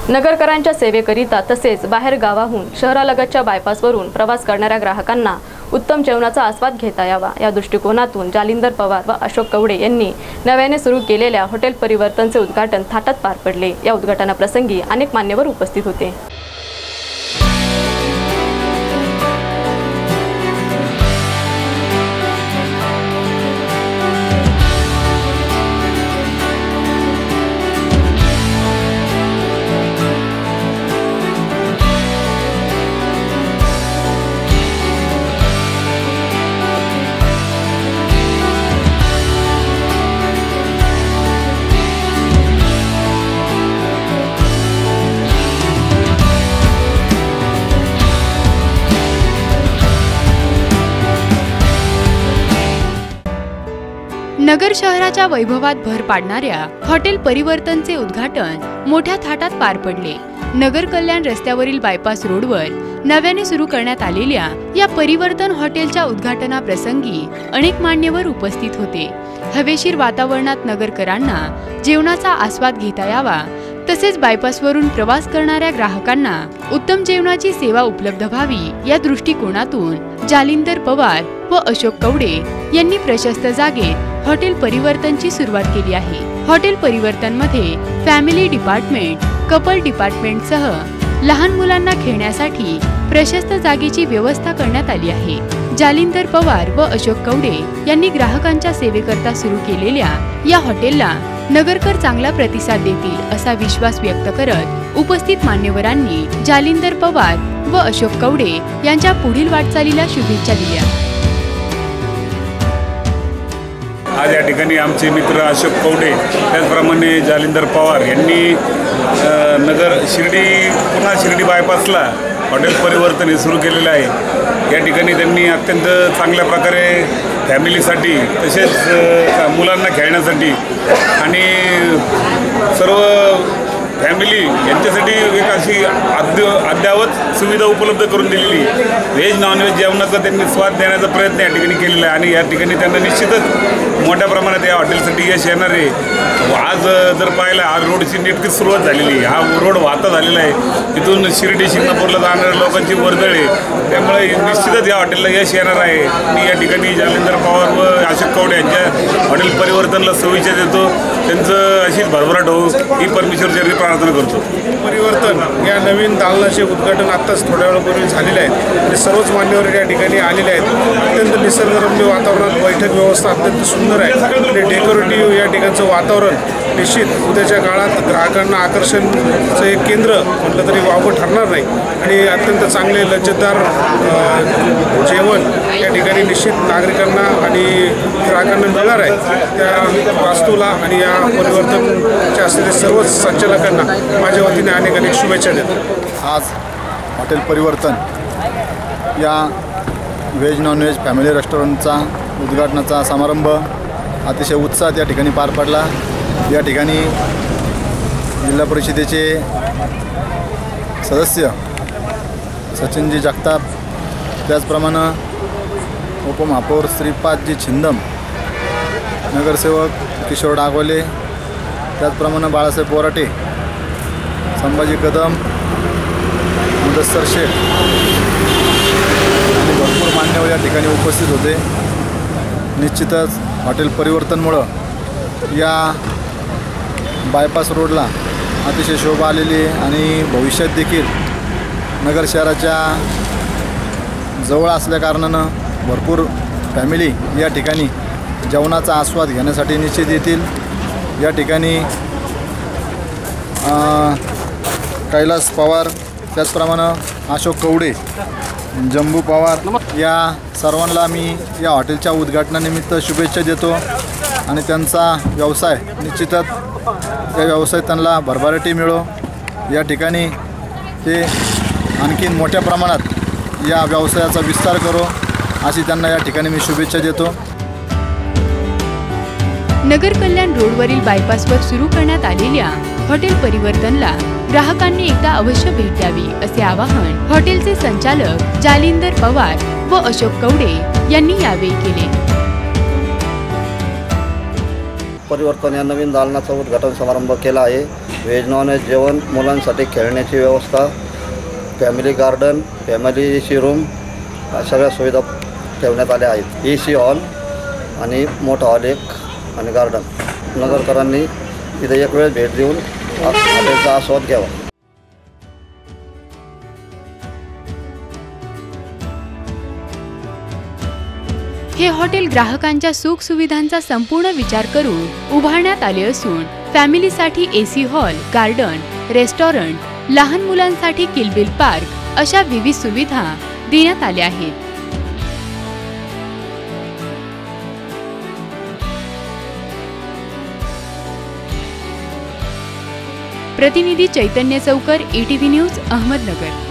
नगरकरांच्या सेवेकरिता तसेच बाहेर गावाहून शहरालगतच्या बायपासवरून प्रवास करणाऱ्या ग्राहकांना उत्तम जेवणाचा आस्वाद घेता यावा या दृष्टिकोनातून जालिंदर पवार व अशोक कवडे यांनी नव्याने सुरू केलेल्या हॉटेल परिवर्तनचे उद्घाटन थाटात पार पडले। या उद्घाटनाप्रसंगी अनेक मान्यवर उपस्थित होते। नगर शहराच्या वैभवात भर पाडणाऱ्या हॉटेल परिवर्तनचे उद्घाटन मोठ्या थाटात पार पडले। नगर कल्याण रस्त्यावरील बायपास रोडवर नव्याने सुरू करण्यात आलेल्या या परिवर्तन हॉटेलच्या उद्घाटनाप्रसंगी अनेक मान्यवर उपस्थित होते। हवेशीर वातावरणात नगरकरांना जेवणाचा आस्वाद घेता यावा तसेच बायपासवरून प्रवास करणाऱ्या ग्राहकांना उत्तम जेवणाची सेवा उपलब्ध व्हावी या दृष्टिकोनातून जालिंदर पवार व अशोक कवडे यांनी प्रशस्त जागेत हॉटेल परिवर्तनची सुरुवात केली आहे। हॉटेल परिवर्तन मध्ये फॅमिली डिपार्टमेंट, कपल डिपार्टमेंट सह लहान मुलांना खेळण्यासाठी प्रशस्त जागेची व्यवस्था करण्यात आली आहे। जालिंदर पवार व अशोक कवडे यांनी ग्राहकांच्या सेवेकरता सुरू केलेल्या या हॉटेलला नगरकर चांगला प्रतिसाद देतील असा विश्वास व्यक्त करत उपस्थित मान्यवरांनी जालिंदर पवार व अशोक कवडे यांच्या पुढील वाटचालीला शुभेच्छा दिल्या। आज या ठिकाणी आमचे मित्र अशोक कवडे त्याचप्रमाणे जालिंदर पवार यांनी नगर शिर्डी बायपासला हॉटेल परिवर्तन हे सुरू केलेलं आहे। या ठिकाणी त्यांनी अत्यंत चांगल्या प्रकारे फॅमिलीसाठी तसेच मुलांना खेळण्यासाठी आणि सर्व फॅमिली यांच्यासाठी एक अशी अद्ययावत सुविधा उपलब्ध करून दिलेली। व्हेज नॉनव्हेज जेवणाचा त्यांनी स्वाद देण्याचा प्रयत्न या ठिकाणी केलेला आहे आणि या ठिकाणी त्यांना निश्चितच मोठ्या प्रमाणात या हॉटेलसाठी यश येणार आहे। आज जर पाहिलं आज रोडची नेटकी सुरुवात झालेली आहे, हा रोड वाहता झालेला आहे, तिथून शिर्डी शिंगणापूरला जाणाऱ्या लोकांची वर्दळ आहे, त्यामुळे निश्चितच या हॉटेलला यश येणार आहे। मी या ठिकाणी जालिंदर पवार व अशोक कवडे यांच्या हॉटेल परिवर्तनला शुभेच्छा देतो। त्यांचं अशीच भरभराट हो ही परमेश्वरचरणी प्रार्थना करतो। परिवर्तन या नवीन दालनाचे उद्घाटन आत्ताच थोड्या वेळापूर्वी झालेले आहे आणि सर्वच मान्यवर या ठिकाणी आलेले आहेत। अत्यंत निसर्गरम्य वातावरणात बैठक व्यवस्था अत्यंत सुंदर आहे आणि डेकोरेटिव्ह या ठिकाणचं वातावरण निश्चित उद्याच्या काळात ग्राहकांना आकर्षणाचं एक केंद्र म्हटलं तरी वावगं ठरणार नाही आणि अत्यंत चांगले लज्जतदार जेवण या ठिकाणी निश्चित नागरिकांना आणि ग्राहकांना मिळणार आहे। त्या वास्तूला आणि या परिवर्तनच्या असलेल्या सर्वच संचालकांना माझ्या वतीने अनेक शुभेच्छा देतो। आज हॉटेल परिवर्तन या व्हेज नॉनव्हेज फॅमिली रेस्टॉरंटचा उद्घाटनाचा समारंभ अतिशय उत्साहात या ठिकाणी पार पडला। या ठिकाणी जिल्हा परिषदेचे सदस्य सचिनजी जगताप, त्याचप्रमाणे उपमहापौर श्रीपादजी छिंदम, नगरसेवक किशोर डागोले, त्याचप्रमाणे बाळासाहेब बोराटे, संभाजी कदम, मुदस्सर शेख आणि भरपूर मान्यवर या ठिकाणी उपस्थित होते। निश्चितच हॉटेल परिवर्तनमुळं या बायपास रोडला अतिशय शोभा आलेली आहे आणि भविष्यात देखील नगर शहराच्या जवळ असल्याकारणानं भरपूर फॅमिली या ठिकाणी जेवणाचा आस्वाद घेण्यासाठी निश्चित येतील। या ठिकाणी कैलास पवार, त्याचप्रमाणे अशोक कवडे, जंबू पवार या सर्वांना मी या हॉटेलच्या उद्घाटनानिमित्त शुभेच्छा देतो आणि त्यांचा व्यवसाय निश्चितच या व्यवसायात त्यांना भरभराटी मिळो, या ठिकाणी ते आणखीन मोठ्या प्रमाणात या व्यवसायाचा विस्तार करो अशी त्यांना या ठिकाणी मी शुभेच्छा देतो। नगर कल्याण रोडवरील बायपासवर सुरू करण्यात आलेल्या हॉटेल परिवर्तनला ग्राहकांनी एकदा अवश्य भेट द्यावी असे आवाहन हॉटेलचे संचालक जालिंदर पवार व अशोक कवडे यांनी यावेळी केले। परिवर्तन या नवीन दालनाचा उद्घाटन समारंभ केला आहे। व्हेज नॉन व्हेज जेवण, मुलांसाठी खेळण्याची व्यवस्था, family garden, family AC room, सगळ्या सुविधा ठेवण्यात आल्या आहेत. AC हॉल आणि मोठा हॉल एक आणि गार्डन. नगरकरांनी इथे एक वेळ भेट देऊन हॉटेलचा आस्वाद घ्यावा. हे हॉटेल ग्राहकांच्या सुखसुविधांचा संपूर्ण विचार करून उभारण्यात आले असून फॅमिलीसाठी AC हॉल, गार्डन, रेस्टॉरंट, लहान मुलांसाठी किलबिल पार्क अशा विविध सुविधा देण्यात आल्या आहेत. प्रतिनिधी चैतन्य चौकर, ETV न्यूज, अहमदनगर.